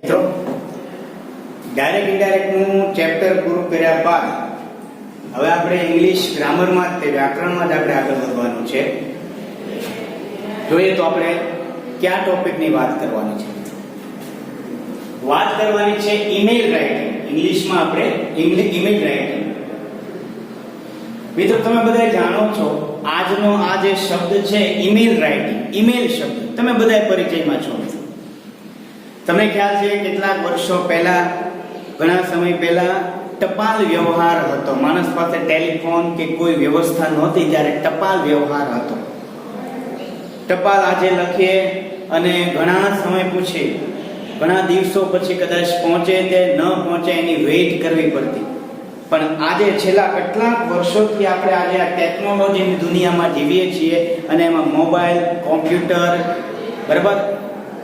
મિત્રો direct ઇનડાયરેક્ટનું chapter પૂરું કર્યા બાદ હવે આપણે ઇંગ્લિશ ગ્રામરમાં જ વ્યાકરણમાં જ આપણે આગળ વધવાનું છે. જોઈએ તો આપણે કયા ટોપિકની વાત કરવાની છે? વાત કરવાની છે ઈમેલ રાઇટિંગ. ઇંગ્લિશમાં આપણે ઈમેલ રાઇટિંગ. મિત્રો તમે બધા જાણો છો આજનો આ જે શબ્દ છે ઈમેલ રાઇટિંગ, ઈમેલ શબ્દ તમે બધા પરિચયમાં છો. તમને ખ્યાલ છે કેટલાક વર્ષો પહેલા, ઘણા સમય પહેલા ટપાલ વ્યવહાર હતો. માણસ પાસે ટેલિફોન કે કોઈ વ્યવસ્થા નહોતી ત્યારે ટપાલ વ્યવહાર હતો. ટપાલ આજે લખીએ અને ઘણા સમય પછી, ઘણા દિવસો પછી કદાચ પહોંચે તે ન પહોંચે એની વેઇટ કરવી પડતી. પણ આજે છેલ્લા કેટલાક વર્ષોથી આપણે આજે આ ટેકનોલોજીની દુનિયામાં જીવીએ છીએ અને એમાં મોબાઈલ, કોમ્પ્યુટર, બરાબર,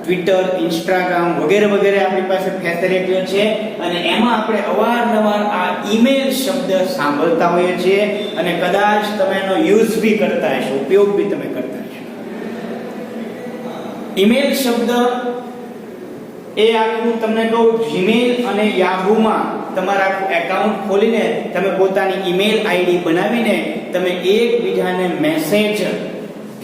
ટ્વિટર, ઇન્સ્ટાગ્રામ વગેરે વગેરે આપણી પાસે ફેસિલિટીઓ છે અને એમાં આપણે અવારનવાર આ ઈમેલ શબ્દ સાંભળતા હોઈએ છીએ અને કદાચ તમે એનો યુઝ બી કરતા હશો, ઉપયોગ બી તમે કરતા હશો. ઈમેલ શબ્દ એ આખું તમને કહું, જીમેલ અને યાહૂમાં તમારા આખું એકાઉન્ટ ખોલીને તમે પોતાની ઈમેલ આઈડી બનાવીને તમે એકબીજાને મેસેજ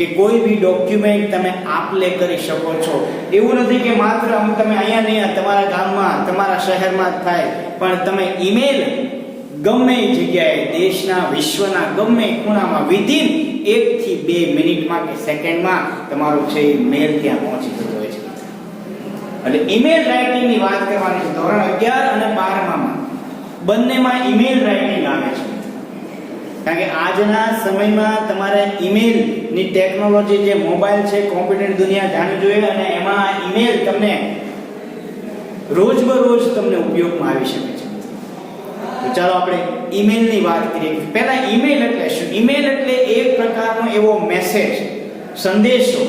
કે કોઈ બી ડોક્યુમેન્ટ તમે આપલે કરી શકો છો. એવું નથી કે માત્ર તમે અહીંયા નહીં, તમારા ગામમાં, તમારા શહેરમાં જ થાય, પણ તમે ઈમેલ ગમે જગ્યાએ, દેશના, વિશ્વના ગમે ખૂણામાં વિધિન 1 થી 2 મિનિટમાં કે સેકન્ડમાં તમારો છે મેલ ત્યાં પહોંચી જતો હોય છે. એટલે ઈમેલ રાઇટિંગની વાત કરવાની છે. ધોરણ 11 અને 12માં બંનેમાં ઈમેલ રાઇટિંગ આવે છે. કારણ કે આજના સમયમાં તમારે ઈમેલ ની ટેકનોલોજી, જે મોબાઈલ છે, કોમ્પ્યુટર દુનિયા જાણવી જોઈએ અને એમાં ઈમેલ તમને રોજબરોજ તમને ઉપયોગમાં આવી શકે છે. તો ચાલો આપણે ઈમેલ ની વાત કરીએ. પહેલા ઈમેલ એટલે શું? ઈમેલ એટલે એક પ્રકારનો એવો મેસેજ, સંદેશો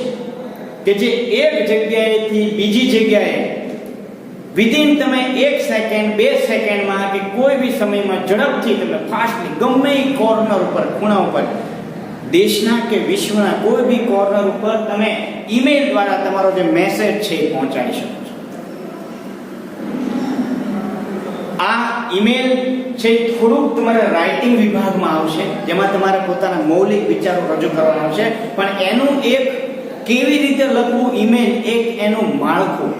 કે જે એક જગ્યાએથી બીજી જગ્યાએ વિધિન તમે 1 સેકન્ડ, 2 સેકન્ડમાં કે કોઈ બી સમયમાં ઝડપથી તમે ફાસ્ટલી ગમે કોર્નર ઉપર, ખૂણા ઉપર, દેશના કે વિશ્વના કોઈ બી કોર્નર ઉપર તમે ઈમેલ દ્વારા તમારો જે મેસેજ છે એ પહોંચાડી શકો છો. આ ઈમેલ છે થોડુંક તમારે રાઇટિંગ વિભાગમાં આવશે, જેમાં તમારે પોતાના મૌલિક વિચારો રજૂ કરવાના આવશે, પણ એનું એક કેવી રીતે લખવું ઈમેલ, એક એનું માળખું,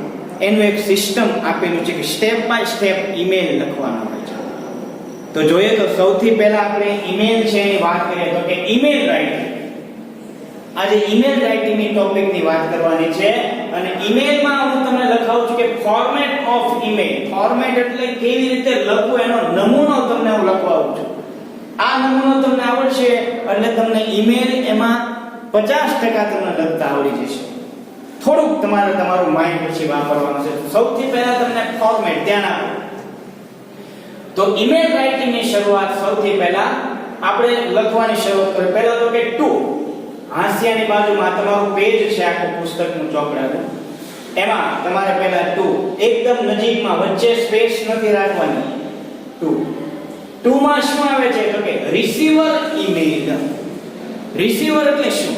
એનું એક સિસ્ટમ આપેલું છે કે સ્ટેપ બાય સ્ટેપ ઈમેલ લખવાનો હોય છે. તો જોઈએ તો સૌથી પહેલા આપણે ઈમેલ છે એની વાત કરીએ તો કે ઈમેલ રાઇટિંગ. આજે ઈમેલ રાઇટિંગની ટોપિકની વાત કરવાની છે અને ઈમેલમાં હું તમને લખાવું છું કે ફોર્મેટ ઓફ ઈમેલ. ફોર્મેટ એટલે કેવી રીતે લખવું, એનો નમૂનો તમને હું લખવાવું છું. આ નમૂનો તમને આવડશે એટલે તમને ઈમેલ એમાં 50% તમને લખતા આવડી જશે. થોડુંક તમારું માઇન્ડ પછી વાપરવાનું છે. સૌથી પહેલા તમને ફોર્મેટ ધ્યાન આપો. તો ઈમેલ રાઇટિંગની શરૂઆત સૌથી પહેલા આપણે લખવાની શરૂઆત કરીએ. પહેલા તો કે ટુ, હાંસિયાની બાજુમાં તમારું પેજ છે આખું પુસ્તકનું ચોપડાનું, એમાં તમારે પહેલા ટુ, એકદમ નજીકમાં, વચ્ચે સ્પેસ નથી રાખવાની. ટુ માં શું આવે છે તો કે રિસીવર ઈમેલ. રિસીવર એટલે શું?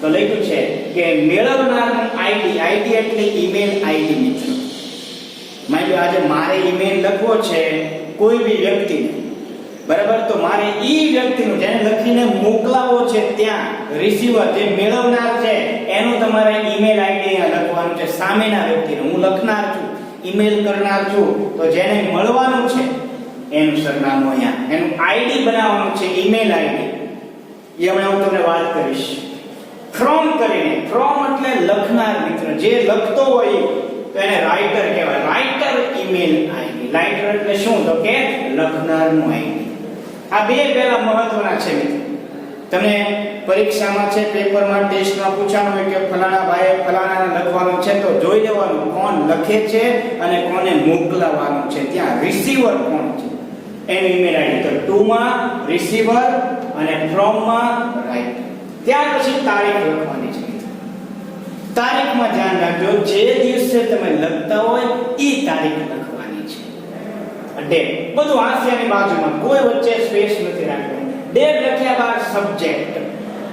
તો લખ્યું છે કે મેળવનારનું આઈડી. આઈડી એટલે ઈમેલ આઈડી. મિત્રો માની લો આજે મારે ઈમેલ લખવો છે કોઈ બી વ્યક્તિને, બરાબર, તો મારે ઈ વ્યક્તિનું, જેને લખીને મોકલાવો છે ત્યાં રિસીવર, જે મેળવનાર છે, એનું તમારે ઈમેલ આઈડી અહીંયા લખવાનું છે. સામેના વ્યક્તિનું, હું લખનાર છું, ઈમેલ કરનાર છું, તો જેને મળવાનું છે એનું સરનામું અહીંયા, એનું આઈડી બનાવવાનું છે, ઈમેલ આઈડી. એ હમણાં હું તમને વાત કરીશ. ફ્રોમ કરીને, ફ્રોમ એટલે લખનાર. મિત્ર જે લખતો હોય તો એને રાઇટર કહેવાય. Writer email ID. રાઇટર એટલે શું? તો કે લખનારનું આઈડી. આ બે પહેલા મહત્વના છે મિત્ર. તમને પરીક્ષામાં છે, પેપરમાં, ટેસ્ટમાં પૂછવાનું હોય કે ફલાણા ભાઈએ ફલાણાને લખવાનું છે, તો જોઈ લેવાનું કોણ લખે છે અને કોને મોકલવાનું છે. ત્યાં રિસીવર કોણ છે એનું ઈમેલ આઈડી. તો ટુ માં રિસીવર અને ફ્રોમ માં રાઇટર. ત્યાર પછી તારીખ લખવાની છે. તારીખમાં ધ્યાન રાખજો, જે દિવસે તમે લખતા હોય ઈ તારીખ લખવાની છે. ડેટ બધું હાંસિયાની બાજુમાં, કોઈ વચ્ચે સ્પેસ નથી રાખવાની. ડેટ લખ્યા બાદ સબ્જેક્ટ.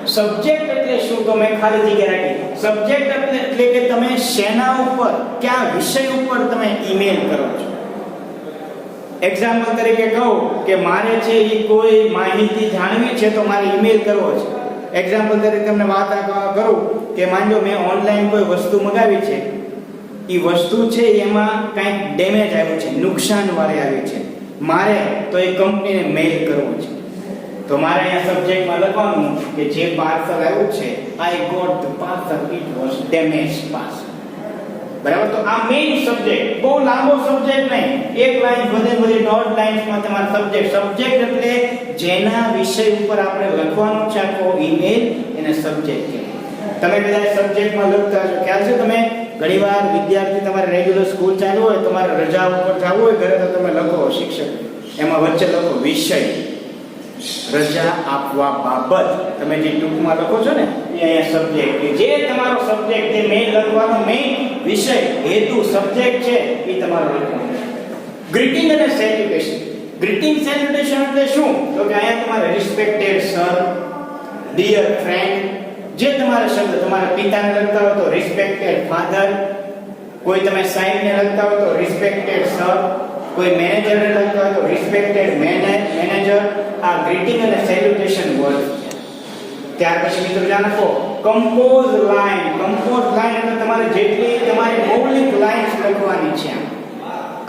સબ્જેક્ટ એટલે શું તો મેં ખાલી જગ્યા રાખી. સબ્જેક્ટ એટલે કે તમે શેના ઉપર, કયા વિષય ઉપર તમે ઈમેલ કરો છો. એક્ઝામ્પલ તરીકે કહું કે મારે છે એ કોઈ માહિતી જાણવી છે તો મારે ઈમેલ કરવો છે. એક્ઝામ્પલ તરીકે તમને વાત કરું કે માનજો મેં ઓનલાઈન કોઈ વસ્તુ મંગાવી છે, એ વસ્તુ છે એમાં કંઈક ડેમેજ આવ્યું છે, નુકસાન વાળી આવી છે, મારે તો એ કંપનીને મેલ કરવો છે. તો મારે અહીંયા સબ્જેક્ટમાં લખવાનું કે જે પાર્સલ આવ્યું છે, I got the parcel, it was damage parcel. બરાબર. તો આ મેઇન સબ્જેક્ટ, બહુ લાંબો સબ્જેક્ટ નહીં, એક લાઈન વધે દોઢ લાઈનમાં તમારો સબ્જેક્ટ એટલે જેના વિષય ઉપર આપણે લખવાનો છે આખો ઈમેલ, એને સબ્જેક્ટ કહેવાય. તમે બધા સબ્જેક્ટમાં લખતા છો, ખ્યાલ છે? તમે ઘણીવાર વિદ્યાર્થી તમારે રેગ્યુલર સ્કૂલ ચાલુ હોય, તમારે રજા ઉપર જવું હોય ઘરે, તો તમે લખો શિક્ષક, એમાં વચ્ચે લખો વિષય, રજા આપવા બાબત. તમે જે ટૂંકમાં લખો છો ને એ અહીંયા સબ્જેક્ટ, જે તમારો સબ્જેક્ટ, જે મેઇન લખવાનો મેઇન વિષય, હેતુ, સબ્જેક્ટ છે એ તમારો લખવાનો. ગ્રીટિંગ અને સેલ્યુટેશન. ગ્રીટિંગ સેલ્યુટેશન એટલે શું? તો કે અહીંયા તમારે રિસ્પેક્ટેડ સર, ડિયર ફ્રેન્ડ, જે તમારા શબ્દ તમારા પિતાને લખતા હોય તો રિસ્પેક્ટેડ ફાધર, કોઈ તમે સાહેબને લખતા હોય તો રિસ્પેક્ટેડ સર, કોઈ મેનેજરને લખતા હોય તો રિસ્પેક્ટેડ મેનેજર. આ ગ્રીટિંગ અને સેલ્યુટેશન વર્ડ. ત્યાર પછી મિત્રો ધ્યાન આપો, કમ્પોઝ લાઈન. કમ્પોઝ લાઈન એટલે તમારે જેટલી તમારી મૌલિક લાઇન્સ લખવાની છે.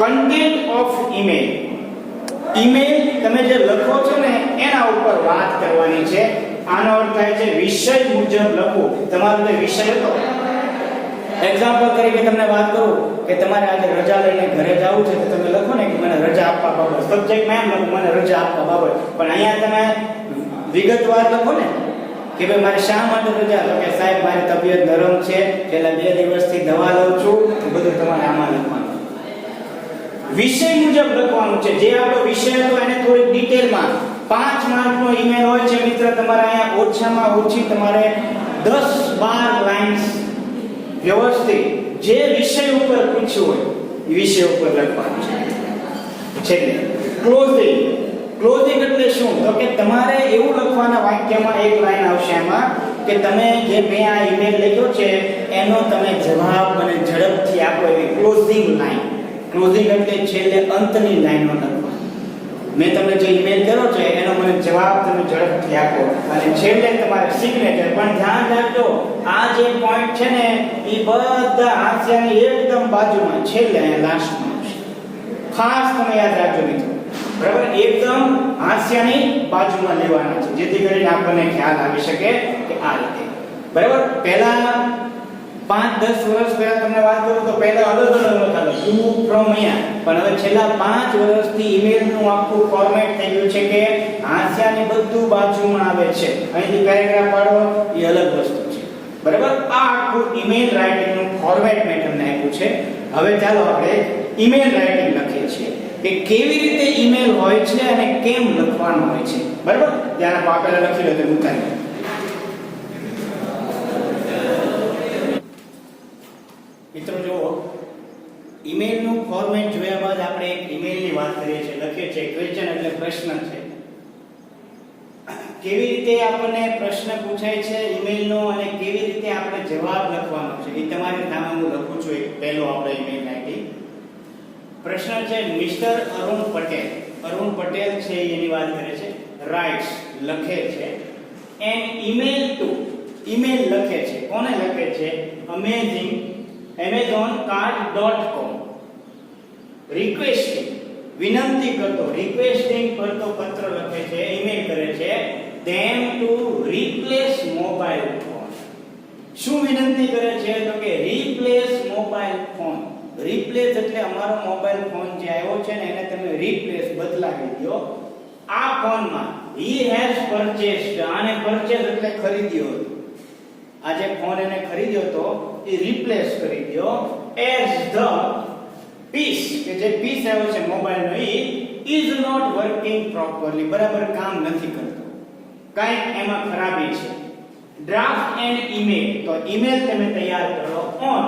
Content of email. ઈમેલ તમે જે લખો છો ને એના ઉપર વાત કરવાની છે. આનો અર્થ થાય છે વિષય મુજબ લખો. તમારો જે વિષય હતો, એક્ઝામ્પલ તરીકે તમને વાત કરું કે તમારે આજે રજા લઈને ઘરે જવું છે, તો તમે લખો ને કે મને રજા આપવા બાબત. સબ્જેક્ટમાં એમ લખો મને રજા આપવા બાબત, પણ અહીંયા તમે વિગતવાર લખો ને કે ભાઈ મારે શા માટે રજા, તો કે સાહેબ મારી તબિયત નરમ છે, છેલ્લા 2 દિવસથી દવા લઉં છું, તો બધું તમારે આમાં લખવાનું. વિષય મુજબ લખવાનું છે. જે આપણો વિષય હતો એને થોડી ડિટેલમાં. 5 માર્કનો ઈમેલ હોય છે મિત્ર, તમારે અહીંયા ઓછામાં ઓછી તમારે 10-12 લાઇન્સ વ્યવસ્થિત જે વિષય ઉપર પૂછ્યું હોય એ વિષય ઉપર લખવાનું છે. છેલ્લે ક્લોઝિંગ. ક્લોઝિંગ એટલે શું? તો કે તમારે એવું લખવાના વાક્યમાં એક લાઈન આવશે એમાં કે તમે જે મેં આ ઈમેલ લખ્યો છે એનો તમે જવાબ મને ઝડપથી આપો, એવી ક્લોઝિંગ લાઈન. ક્લોઝિંગ એટલે છેલ્લે અંતની લાઈનો લખવાની. મેં તમને જે ઈમેલ કર્યો છે એનો મને જવાબ તમે ઝડપથી આપો, અને છેલ્લે તમારે સિગ્નેચર. પણ ધ્યાન રાખજો, આ જે પોઈન્ટ છે ને એ બધા હાસ્યની એકદમ બાજુમાં, છેલ્લે અહીંયા લાસ્ટમાં આવશે. ખાસ તમે યાદ રાખજો મિત્રો, બરાબર? એકદમ હાસ્યની બાજુમાં લેવાના છે, જેથી કરીને આપણને ખ્યાલ આવી શકે કે આ રીતે. બરાબર? પહેલા 5-10 વર્ષ પહેલા તમને વાત કરું તો પહેલા અલગ લખાતું ટુ ફ્રોમ અહીંયા, પણ હવે છેલ્લા 5 વર્ષથી ઈમેલનું આખું ફોર્મેટ થઈ ગયું છે કે હાસ્યાની બધું બાજુમાં આવે છે, અહીંથી પેરેગ્રાફ પાડો એ અલગ વસ્તુ છે. બરાબર? આ આખું ઈમેલ રાઇટિંગનું ફોર્મેટ મેં તમને આપ્યું છે. હવે ચાલો આપણે ઈમેલ રાઇટિંગ લખીએ છીએ કે કેવી રીતે ઈમેલ હોય છે અને કેમ લખવાનું હોય છે. બરાબર? ત્યાં આપણે લખી લો તો ઉતારી. મિત્રો જુઓ, ઈમેલનું ફોર્મેટ જોયા બાદ આપણે એક ઈમેલની વાત કરીએ છીએ, લખીએ છીએ. ક્વેશ્ચન એટલે પ્રશ્ન છે. કેવી રીતે આપણને પ્રશ્ન પૂછાય છે ઈમેલનો અને કેવી રીતે આપણે જવાબ લખવાનો છે એ તમારી સામે હું લખું છું. એક પહેલો આપણે ઈમેલ આઈડી પ્રશ્ન છે, મિસ્ટર અરુણ પટેલ. અરુણ પટેલ છે એની વાત કરે છે. રાઇટ્સ લખે છે એન ઈમેલ ટુ. ઈમેલ લખે છે. કોને લખે છે? amazon.com. રિક્વેસ્ટિંગ, વિનંતી કરતો, રિક્વેસ્ટિંગ કરતો પત્ર લખે છે, ઈમેલ કરે છે them to replace mobile phone. શું વિનંતી કરે છે? તો કે replace mobile phone. replace એટલે અમારો મોબાઈલ ફોન જે આવ્યો છે ને એને તમે replace બદલાવી દો આ ફોનમાં. he has purchased, આને purchase એટલે ખરીદ્યો. આ જે ફોન એને ખરીદ્યો તો એ રિપ્લેસ કરી દો as the piece, કે જે પીસ આવ્યો છે મોબાઈલનો એ is not working properly, બરાબર કામ નથી કરતો, કાંઈક એમાં ખરાબી છે. ડ્રાફ્ટ એન્ડ ઈમેલ, તો ઈમેલ તમે તૈયાર કરો ઓન.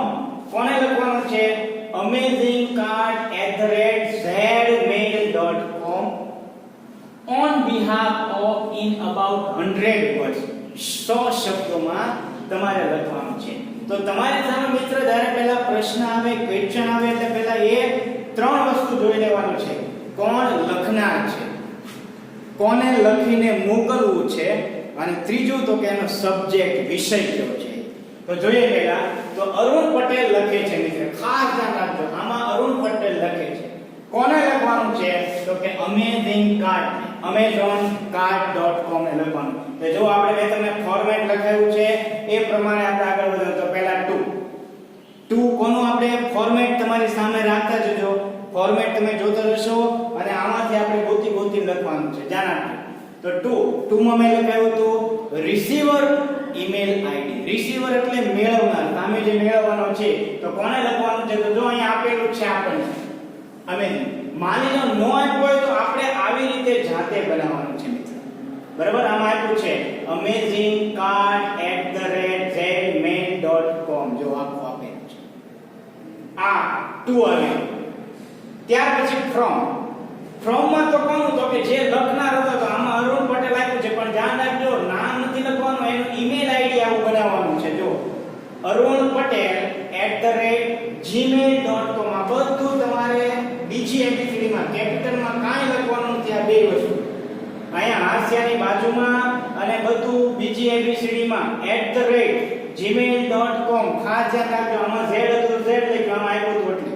કોને લખવાનું છે? amazing@zmail.com on behalf of in about 100 words. 100 તમારે લખવાનું છે. તો તમારી સામે મિત્ર જ્યારે પહેલા પ્રશ્ન આવે, ક્વેશ્ચન આવે એટલે પહેલા એ ત્રણ વસ્તુ જોઈ લેવાનું છે. કોણ લખનાર છે, કોને લખીને મોકલવું છે, અને ત્રીજું તો કે એનો સબ્જેક્ટ વિષય કયો છે. તો જોઈએ પહેલા તો અરુણ પટેલ લખે છે મિત્ર, ખાસ ધ્યાન રાખજો આમાં અરુણ પટેલ લખે છે. કોને લખવાનું છે તો કે અમેઝિંગ કાર્ડ, amazon.card.com ને લખવાનું. તો જો આપણે મેં તમને ફોર્મેટ લખાયું છે એ પ્રમાણે આપણે આગળ વધો. તો પહેલા ટુ કોનું આપણે ફોર્મેટ તમારી સામે રાખતા જજો. ફોર્મેટ તમે જોતા રહેશો અને આમાંથી આપણે ગોતી લખવાનું છે. જાણો તો ટુ માં મેં લખાયું હતું રિસીવર ઈમેલ આઈડી. રિસીવર એટલે મેળવનાર, સામે જે મેળવવાનો છે. તો કોને લખવાનું છે તો જો અહીં આપેલું છે આપણને અમેઝિંગ. માની લો નો આપ્યું હોય તો આપણે આવી રીતે જાતે બનાવવાનું છે મિત્રો. બરાબર, આમાં આપ્યું છે amazingcard@zmail.com. જો આખું આપેલું છે. આ ટુ આવ્યું. ત્યાર પછી ફ્રોમ માં તો કોનું તો કે જે લખનાર હતો તો આમાં અરુણ પટેલ આપ્યું છે, પણ ધ્યાન રાખજો નામ નથી લખવાનું, એનું ઈમેલ આઈડી આવું બનાવવાનું છે. જો arunpatel@gmail.com. આ બધું તમારે બીજી એબીસીડી માં કેપિટલ માં કાંઈ લખવાનું નથી. આ બે વસ્તુ અહીંયા હાસ્યાની બાજુમાં અને બધું બીજી એબીસીડી માં @gmail.com. ખાસ ધ્યાન રાખજો આમાં z હતું z લખ્યું, આમાં આપ્યું હતું એટલે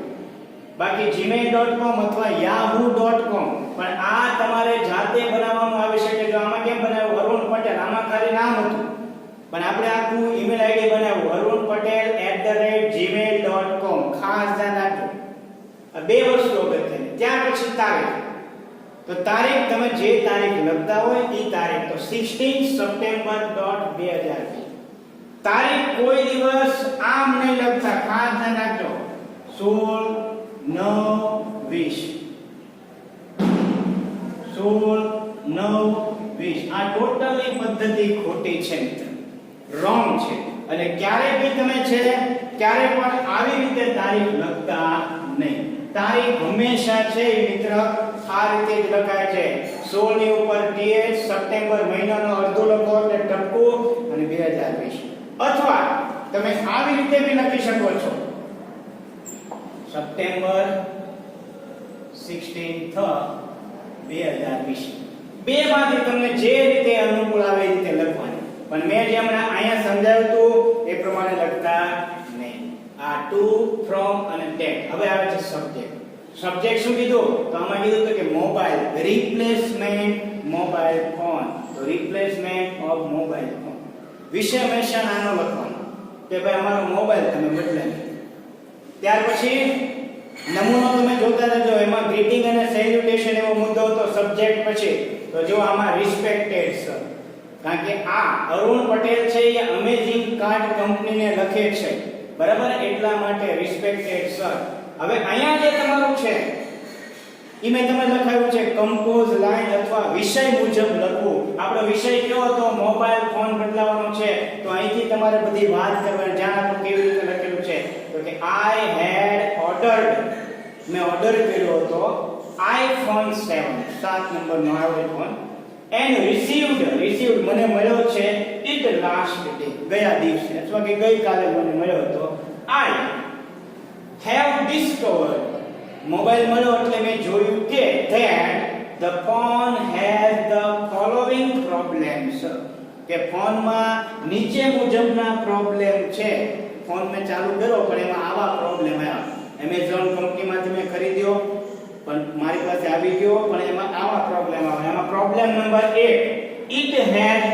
બાકી gmail.com અથવા yahoo.com. પણ આ તમારે જાતે બનાવવાનું આવી શકે. જો આમાં કેમ બનાવ્યું અરુણ પટેલ, આમાં ખાલી નામ હતું, પણ આપણે આખું ઈમેલ આઈડી બનાવ્યું arunpatel@gmail.com. ખાસ ધ્યાન રાખજો આ બે વસ્તુ અગત્યની. ત્યાર પછી તારીખ. તો તારીખ તમે જે તારીખ લખતા હોય એ તારીખ. તો 16 સપ્ટેમ્બર 2020. તારીખ કોઈ દિવસ આમ નહીં લખતા, ખાસ ધ્યાન રાખજો. 16/9/20 16/9/20. આ ટોટલી પદ્ધતિ ખોટી છે મિત્ર, રોંગ છે. અને ક્યારે બી તમે છે ક્યારે પણ આવી રીતે તારીખ લખતા નહીં. તારીખ હંમેશા છે મિત્ર આ રીતે જ લખાય છે. 16 ની ઉપર th, સપ્ટેમ્બર મહિનાનો અડધો લખો એટલે ટપકું અને 2020. અથવા તમે આવી રીતે બી લખી શકો છો સપ્ટેમ્બર 16th 2020. બે માંથી તમને જે રીતે અનુકૂળ આવે એ રીતે લખવાની. પણ મેં જે હમણાં અહીંયા સમજાવ્યું હતું એ પ્રમાણે લખતા નહીં. આ ટુ, ફ્રોમ અને ટેગ. હવે આવે છે સબ્જેક્ટ. સબ્જેક્ટ શું કીધું તો આમાં કીધું તો કે મોબાઈલ, રિપ્લેસમેન્ટ મોબાઈલ ફોન. તો રિપ્લેસમેન્ટ ઓફ મોબાઈલ ફોન. વિષય હંમેશા નાનો લખવાનો કે ભાઈ અમારો મોબાઈલ તમે બદલાવી. ત્યાર પછી નમૂનો તમે જોતા રહેજો, એમાં ગ્રીટિંગ અને સેલ્યુટેશન એવો મુદ્દો હતો સબ્જેક્ટ પછી. તો જો આમાં રિસ્પેક્ટેડ સર, કારણ કે આ અરુણ પટેલ છે એ અમેઝિંગ કાર્ડ કંપનીને લખે છે, બરાબર, એટલા માટે રિસ્પેક્ટેડ સર. હવે અહીંયા જે તમારું છે ઈ મેં તમને લખાયું છે કમ્પોઝ લાઈન અથવા વિષય મુજબ લખવું. આપણો વિષય કયો હતો મોબાઈલ ફોન બદલાવવાનો છે. તો અહીંથી તમારે બધી વાત કરવાની. જાણ આપો કેવી રીતે લખેલું છે તો કે આઈ હેડ ઓર્ડર્ડ, મેં ઓર્ડર કર્યો હતો iPhone 7 નંબરનો આવ્યો ફોન, એન્ડ રિસીવ્ડ મને મળ્યો છે ઇટ લાસ્ટ ડે, ગયા દિવસે અથવા કે ગઈકાલે મને મળ્યો હતો. આઈ હેવ ડિસ્કવર્ડ, મોબાઈલ મળ્યો એટલે મેં જોયું કે that the phone has the following problems, કે ફોનમાં નીચે મુજબના પ્રોબ્લેમ છે. ફોન મેં ચાલુ કર્યો પણ એમાં આવા પ્રોબ્લેમ આવ્યા. Amazon કંપનીમાંથી મેં ખરીદ્યો પણ મારી પાસે આવી ગયો પણ એમાં આવા પ્રોબ્લેમ આવે. એમાં પ્રોબ્લેમ નંબર 1, it has,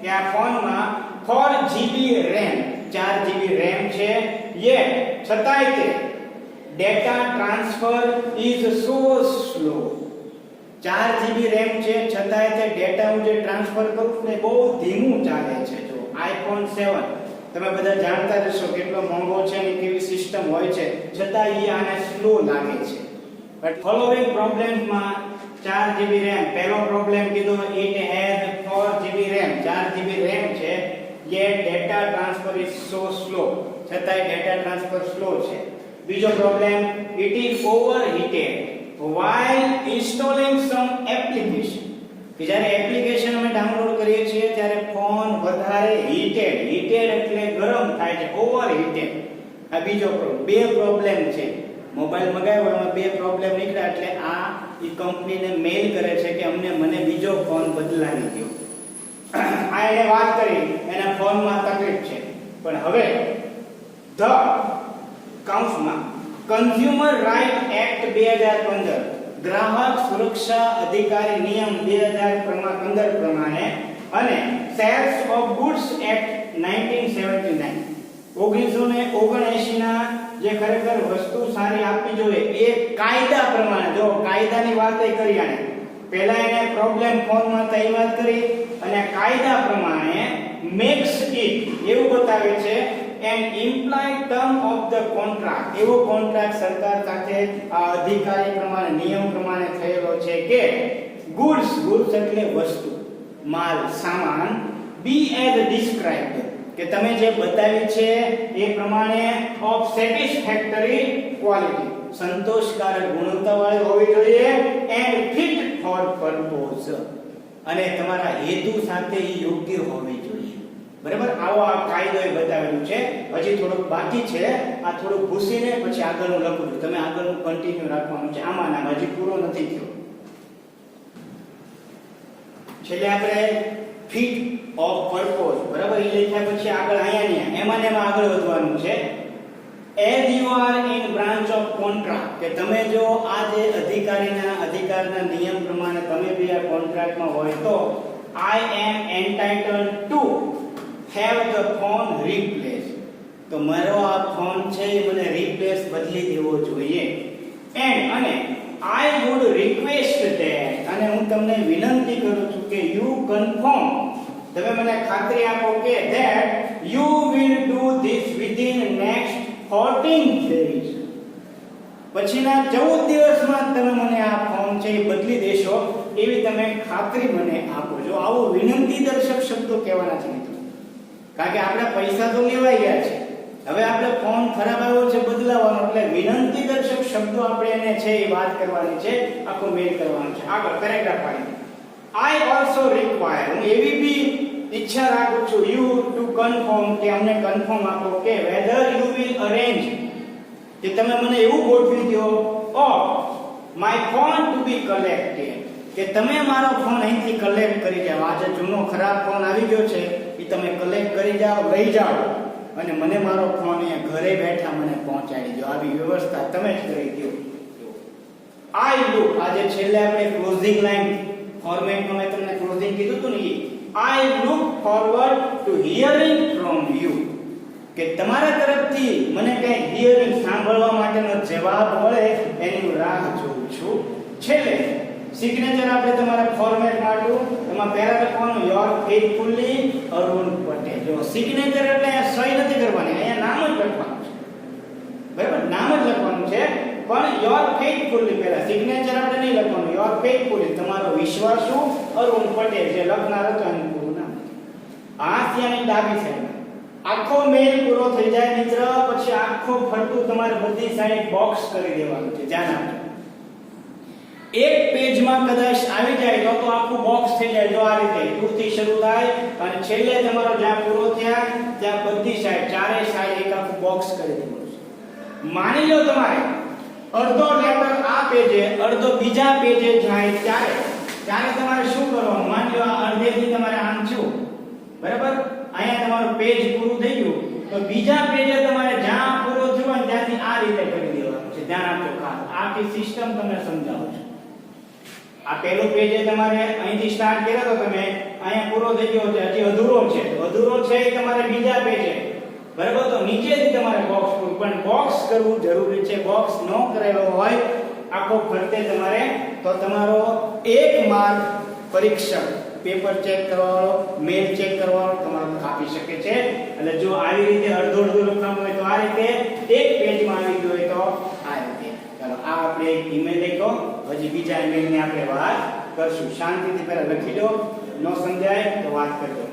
કે આ ફોનમાં 4GB RAM, 4GB RAM છે, yet છતાંય તે data transfer is so slow. 4GB RAM છે છતાંય તે ડેટા હું જે ટ્રાન્સફર કરું ને બહુ ધીમું ચાલે છે. જો iPhone 7 તમે બધા જાણતા જશો કેટલો મોંઘો છે અને કેવી સિસ્ટમ હોય છે, છતાં એ આને સ્લો લાગે છે. બટ ફોલોઇંગ પ્રોબ્લેમ્સમાં 4GB RAM, પહેલો પ્રોબ્લેમ કીધો it has 4GB RAM, 4GB RAM છે, yet data transfer is so slow, છતાંય ડેટા ટ્રાન્સફર સ્લો છે. બીજો problem it is overheated while installing some application, કે જ્યારે એપ્લિકેશન અમે ડાઉનલોડ કરીએ છીએ ત્યારે ફોન વધારે હીટેડ એટલે ગરમ થાય છે, ઓવર હીટેડ. આ બીજો બે પ્રોબ્લેમ છે. મોબાઈલ મગાવ્યો એમાં બે પ્રોબ્લેમ નીકળ્યા એટલે આ ઈ કંપનીને મેઇલ કરે છે કે મને બીજો ફોન બદલાવી દો. આ એને વાત કરી, એના ફોનમાં તકલીફ છે. પણ હવે ધ કાઉન્સમાં કન્ઝ્યુમર રાઇટ એક્ટ 2015 ગ્રાહક સુરક્ષા અધિકારી નિયમ 2015 પ્રમાણે અને સેલ્સ ઓફ ગુડ્સ એક્ટ 1979 ના જે ખરેખર વસ્તુ સારી આપવી જોઈએ એ કાયદા પ્રમાણે, જો કાયદાની વાત કરી આને પહેલા એને પ્રોબ્લેમ ફોનમાં થઈ વાત કરી અને કાયદા પ્રમાણે મેક્સ ઇટ એવું બતાવે છે an implied term of the contract, એવો કોન્ટ્રાક્ટ સરકાર સાથે આ અધિકારી પ્રમાણે નિયમ પ્રમાણે થયેલો છે કે ગુડ્સ એટલે વસ્તુ, માલ, સામાન, બી એઝ ડિસ્ક્રાઇબ્ડ કે તમે જે બતાવી છે એ પ્રમાણે ઓફ સેટિસ્ફેક્ટરી ક્વોલિટી, સંતોષકારક ગુણવત્તાવાળી હોવી જોઈએ એન્ડ ફિટ ફોર પર્પોઝ અને તમારા હેતુ સાથે યોગ્ય હોવી જોઈએ. બરાબર, આવો આ કાયદો એ બતાવેલું છે. હજી થોડુંક બાકી છે, આ થોડુંક ભૂસીને પછી આગળનું લખું છું. તમે આગળનું કન્ટિન્યુ રાખવાનું છે. આમાં નામ હજી પૂરો નથી થયો. છેલ્લે આપણે ફિટ ઓફ પર્પોઝ, બરાબર, એ લખ્યા પછી આગળ અહીંયા એમાં આગળ વધવાનું છે. As you are in branch of contract કે તમે જો આ જે અધિકારના નિયમ પ્રમાણે તમે બી આ કોન્ટ્રાક્ટમાં હોય તો I am entitled to have the phone replace, તો મારો આ ફોન છે એ મને રિપ્લેસ બદલી દેવો જોઈએ. એન્ડ અને આઈ વુડ રિક્વેસ્ટ ધેટ અને હું તમને વિનંતી કરું છું કે યુ કન્ફર્મ, તમે મને ખાતરી આપો કે that you will do this within next 14 days, પછીના 14 દિવસમાં તમે મને આ ફોન છે એ બદલી દેશો એવી તમે ખાતરી મને આપો. જો આવો વિનંતી દર્શક શબ્દો કહેવાના છે મિત્રો, કારણ કે આપણે પૈસા તો લેવાઈ ગયા છે, હવે આપણે ફોન ખરાબ આવ્યો છે બદલાવાનો, એટલે વિનંતી દર્શક શબ્દો આપણે એને છે એ વાત કરવાની છે, આખો મેલ કરવાનો છે. આગળ પેરેગ્રાફ આવી, આઈ ઓલસો રિક્વાયર, હું એવી બી ઈચ્છા રાખું છું યુ ટુ કન્ફર્મ કે અમને કન્ફર્મ આપો કે વેધર યુ વિલ અરેન્જ કે તમે મને એવું ગોઠવી દો of my phone to be collected કે તમે મારો ફોન અહીંથી કલેક્ટ કરી જાઓ. આ જે જૂનો ખરાબ ફોન આવી ગયો છે એ તમે કલેક્ટ કરી જાઓ, લઈ જાઓ અને મને મારો ફોન અહીંયા ઘરે બેઠા મને પહોંચાડી દો. આવી વ્યવસ્થા તમે જ કરી દો. આઈ લુક, આજે છેલ્લે આપણે ક્લોઝિંગ લાઈન ફોર્મેટમાં મેં તમને ક્લોઝિંગ કીધું હતું ને, I look forward to hearing from you કે તમારા તરફથી મને કઈ હિયરિંગ સાંભળવા માટેનો જવાબ મળે એની હું રાહ જોઉં છું. છેલ્લે સિગ્નેચર આપણે તમારા ફોર્મેટ માંડું, એમાં પહેલા લખવાનું યોર ફેithfully અરુણ પટેલ. જો સિગ્નેચર એટલે સહી નથી કરવાની, અહીંયા નામ જ લખવાનું છે, બરાબર, નામ જ લખવાનું છે, પણ યોર ફેithfully પહેલા સિગ્નેચર આપણે નહીં લખવાનું, યોર ફેithfully તમારો વિશ્વાસુ અરુણ પટેલ જે લખનાર હતો એનું પૂરું નામ. આ ત્યાંની ડાબી સાઈડ આખો મેલ પૂરો થઈ જાય મિત્ર, પછી આખો ફરતું તમારે બધી સાઈડ બોક્સ કરી દેવાનું છે. ધ્યાન આપજો, એક પેજમાં કદાચ આવી જાય તો આખું બોક્સ થઈ જાય. જો આ રીતે 2 થી શરૂ થાય અને છેલ્લે તમારો જ્યાં પૂરો થયા ત્યાં બધી સાઈડ ચારે સાઈડ એક આખું બોક્સ કરી દેવાનું છે. માની લો તમારે અડધો લેટર આ પેજે અડધો બીજા પેજે જાય ત્યારે તમારે શું કરવાનું? માની લો આ અડધેથી તમારે આમ છું, બરાબર, અહીંયા તમારું પેજ પૂરું થઈ ગયું તો બીજા પેજે તમારે જ્યાં પૂરો થયો હોય ત્યાંથી આ રીતે કરી દેવાનું છે. ધ્યાન આપજો ખાસ, આખી સિસ્ટમ તમને સમજાવું છું. આ પહેલું પેજ તમારે અહીંથી સ્ટાર્ટ કર્યો તો તમે અહીંયા પૂરો થઈ ગયો છે, હજી અધૂરો છે એ તમારે બીજા પેજે, બરાબર, તો નીચેથી તમારે બોક્સ પૂરું, પણ બોક્સ કરવું જરૂરી છે. બોક્સ ન કરેલો હોય આખો ફરતે તમારે તો તમારો 1 માર્ક પરીક્ષક પેપર ચેક કરવાનો, મેલ ચેક કરવાનો તમારો કાપી શકે છે. એટલે જો આવી રીતે અડધું લખવાનું હોય તો આ રીતે, એક પેજમાં આવી ગયું હોય તો આ રીતે. ચાલો આ આપણે એક ઈમેલ લખો, હજી બીજા ઈમેલની આપણે વાત કરશું. શાંતિથી પહેલા લખી લો, ન સમજાય તો વાત કરજો.